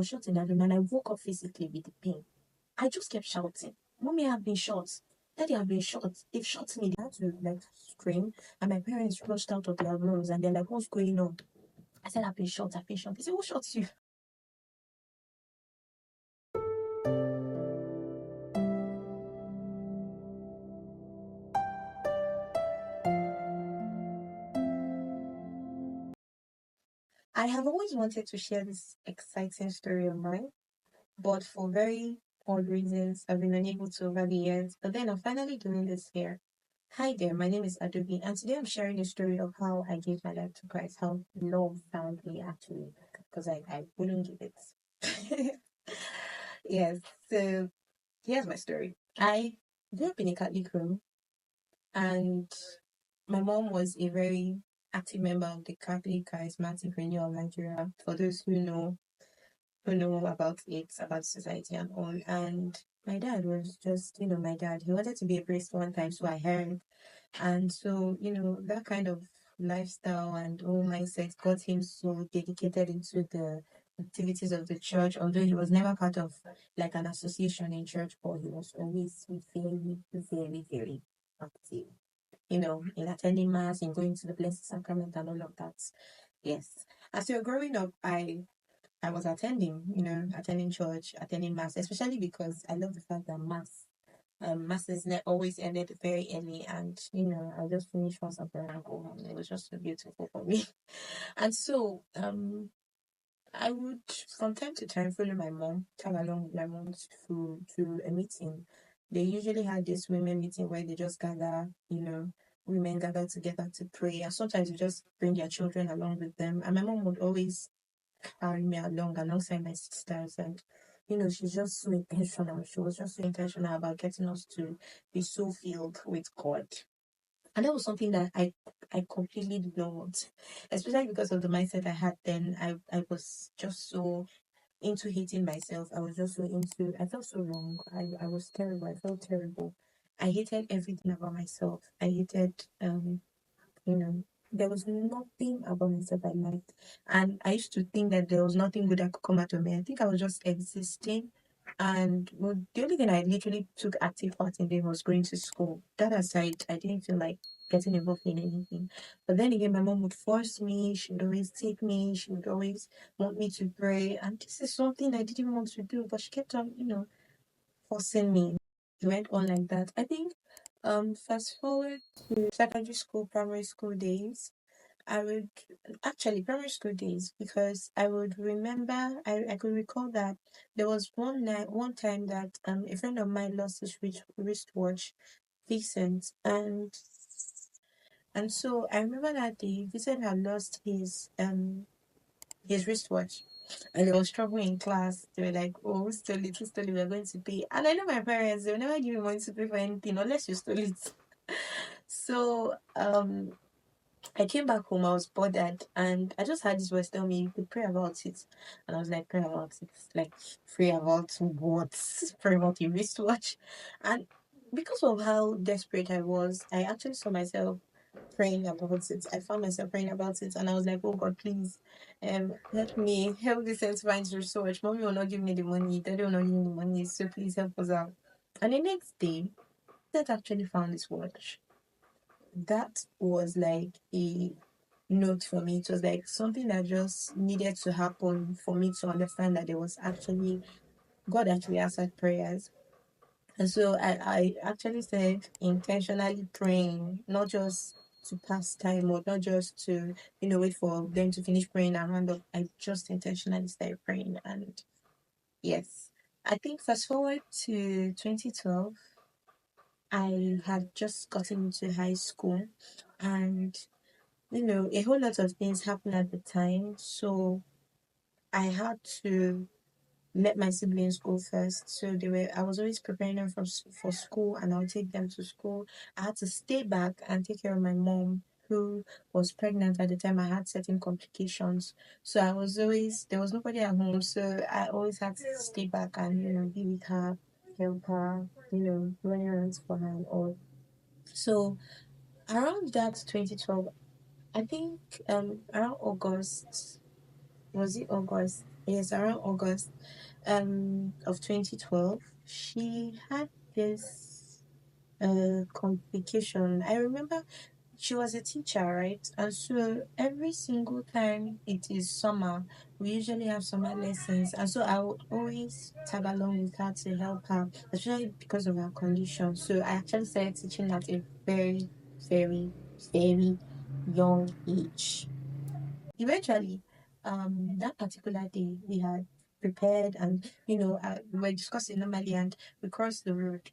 was shot in that room, and I woke up physically with the pain. I just kept shouting, "Mommy, I've been shot. Daddy, I've been shot. They've shot me." They had to like scream, and my parents rushed out of their rooms, and they're like, "What's going on?" I said, "I've been shot. I've been shot." They said, "Who shot you?" I have always wanted to share this exciting story of mine, but for very odd reasons, I've been unable to over the years. But then I'm finally doing this here. Hi there, my name is Adobe, and today I'm sharing a story of how I gave my life to Christ, how love found me actually, because I wouldn't give it. Yes, so here's my story. I grew up in a Catholic home, and my mom was a very active member of the Catholic Charismatic Renewal of Nigeria. For those who know about it, about society and all. And my dad was just, my dad. He wanted to be a priest one time, so I heard. And so, that kind of lifestyle and whole mindset got him so dedicated into the activities of the church, although he was never part of like an association in church, but he was always very, very, very active, in attending mass, in going to the Blessed Sacrament and all of that. Yes. As we were growing up, I was attending, attending church, attending mass, especially because I love the fact that masses always ended very early, and I just finished once and go home. It was just so beautiful for me. And so I would from time to time follow my mom, tag along with my mom to a meeting. They usually had this women meeting where they just gather, women gather together to pray, and sometimes they just bring their children along with them. And my mom would always carry me along alongside my sisters, and she's just so intentional. She was just so intentional about getting us to be so filled with God. And that was something that I completely did not want, especially because of the mindset I had then. I was just so into hating myself. I was just so into, I felt so wrong. I was terrible. I felt terrible. I hated everything about myself. I hated, you know, there was nothing about myself I liked. And I used to think that there was nothing good that could come out of me. I think I was just existing. And well, the only thing I literally took active part in doing was going to school. That aside, I didn't feel like getting involved in anything. But then again, my mom would force me. She would always take me. She would always want me to pray. And this is something I didn't even want to do. But she kept on, forcing me. It went on like that. I think fast forward to secondary school, primary school days. I would actually primary school days, because I would remember, I could recall that there was one time that a friend of mine lost his wristwatch, Vincent, and so I remember that day Vincent had lost his wristwatch, and there was trouble in class. They were like, "Oh, who stole it? Who stole it? We're going to pay." And I know my parents, they will never give me money to pay for anything unless you stole it. So I came back home, I was bothered, and I just had this voice tell me, "You could pray about it." And I was like, "Pray about it? Like, pray about what? Pray about your wristwatch?" And because of how desperate I was, I actually saw myself praying about it. I found myself praying about it, and I was like, "Oh God, please, help me, help this find his research. Mommy will not give me the money, Daddy will not give me the money, so please help us out." And the next day, that actually found this watch. That was like a note for me. It was like something that just needed to happen for me to understand that there was actually God actually answered prayers. And so I actually said intentionally praying, not just to pass time or not just to, wait for them to finish praying and round up. I just intentionally started praying. And yes, I think fast forward to 2012, I had just gotten into high school, and a whole lot of things happened at the time. So I had to let my siblings go first. So I was always preparing them for school, and I'll take them to school. I had to stay back and take care of my mom, who was pregnant at the time. I had certain complications. So there was nobody at home. So I always had to stay back and, be with her, help her, run errands for her and all. So around that 2012, I think around August, was it August? Yes, around August of 2012, she had this complication. I remember she was a teacher, right? And so every single time it is summer, we usually have summer lessons. And so I would always tag along with her to help her, especially because of her condition. So I actually started teaching at a very, very, very young age. Eventually, that particular day we had prepared, and we were discussing normally, and we crossed the road.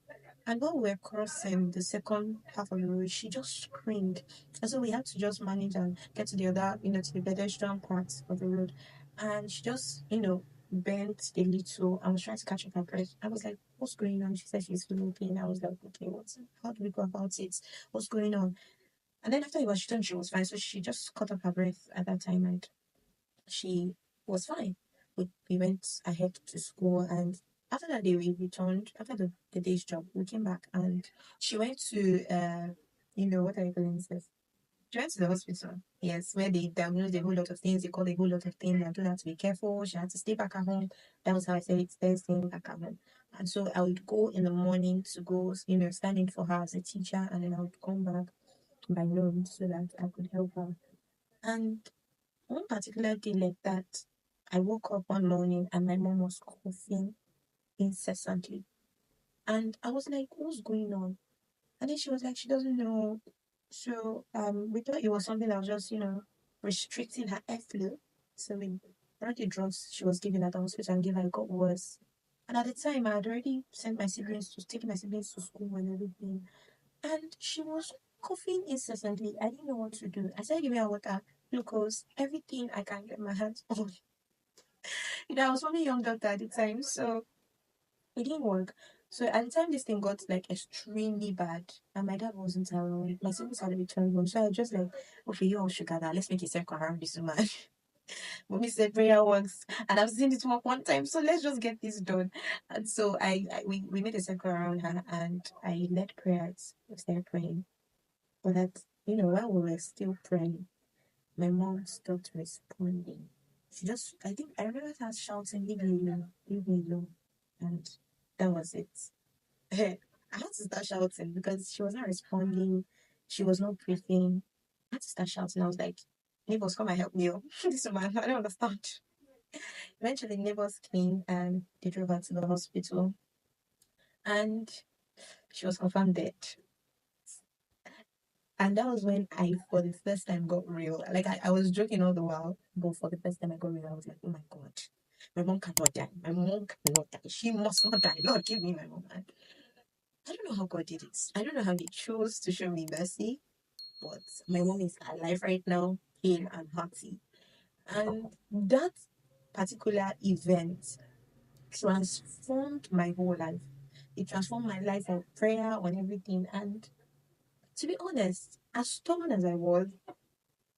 And while we were crossing the second half of the road, she just screamed. And so we had to just manage and get to the other, to the pedestrian part of the road. And she just, bent a little and was trying to catch up her breath. I was like, what's going on? She said she's feeling pain. I was like, okay, how do we go about it? What's going on? And then after it was done, she was fine. So she just caught up her breath at that time, and she was fine. We went ahead to school, and after that day we returned. After the day's job, we came back, and she went to what are you calling this? She went to the hospital. Yes, where they diagnosed a whole lot of things. They called a whole lot of things. And told her to be careful. She had to stay back at home. That was how I said it. Staying back at home. And so I would go in the morning to go, stand in for her as a teacher, and then I would come back by noon so that I could help her. And one particular day like that, I woke up one morning and my mom was coughing incessantly. And I was like, what's going on? And then she was like, she doesn't know. So we thought it was something that was just, restricting her airflow. So we brought the drugs she was given at the hospital and gave her, it got worse. And at the time, I had already sent my siblings to taking my siblings to school and everything. And she was coughing incessantly. I didn't know what to do. I started giving her water, glucose, everything I can get my hands on. I was only young doctor at the time, so it didn't work. So at the time this thing got like extremely bad, and my dad wasn't around. My siblings had returned home, so I was just like, okay, you all sugar that let's make a circle around this woman. Mommy said prayer works, and I've seen it work one time, so let's just get this done. And so we made a circle around her, and I led prayers. We started praying, but that while we were still praying, my mom stopped responding. I think I remember her shouting, leave me alone. And that was it. I had to start shouting because she was not responding. She was not breathing. I had to start shouting. I was like, neighbors, come and help me. Oh. This woman, I don't understand. Eventually, neighbors came and they drove her to the hospital. And she was confirmed dead. And that was when I, for the first time, got real. Like, I was joking all the while, but for the first time I got real, I was like, oh my God, my mom cannot die. My mom cannot die. She must not die. Lord, give me my mom. And I don't know how God did it. I don't know how He chose to show me mercy, but my mom is alive right now, hale and hearty. And that particular event transformed my whole life. It transformed my life on prayer, on everything. And to be honest, as stubborn as I was,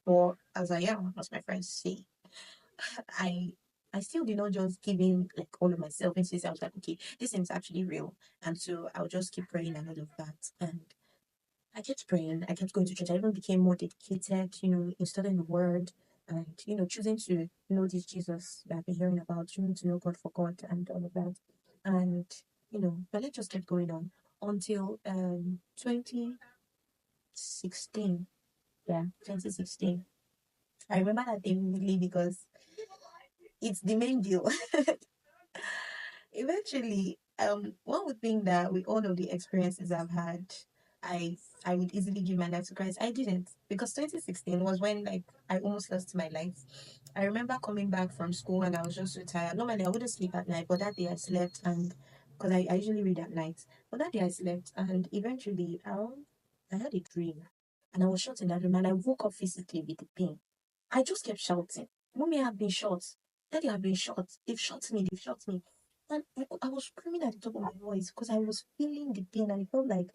or as I am, as my friends say, I I still did not just give in like all of myself into this. I was like, okay, this seems actually real. And so I'll just keep praying and all of that. And I kept praying, I kept going to church. I even became more dedicated, in studying the word and, choosing to know this Jesus that I've been hearing about, choosing to know God for God and all of that. And, but it just kept going on until 2016. Yeah, 2016. I remember that day vividly because it's the main deal. Eventually, one would think that with all of the experiences I've had, I I would easily give my life to Christ. I didn't, because 2016 was when like I almost lost my life. I remember coming back from school and I was just so tired. Normally I wouldn't sleep at night, but that day I slept, and because I usually read at night. But that day I slept, and eventually I had a dream, and I was shot in that room, and I woke up physically with the pain. I just kept shouting, Mommy, I've been shot. Daddy, I've been shot. They've shot me. They've shot me. And I was screaming at the top of my voice because I was feeling the pain, and it felt like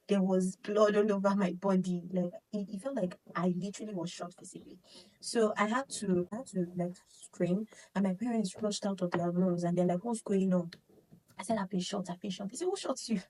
there was blood all over my body. Like it felt like I literally was shot physically. So I had to like scream, and my parents rushed out of their rooms and they're like, what's going on? I said, I've been shot. I've been shot. They said, who shot you?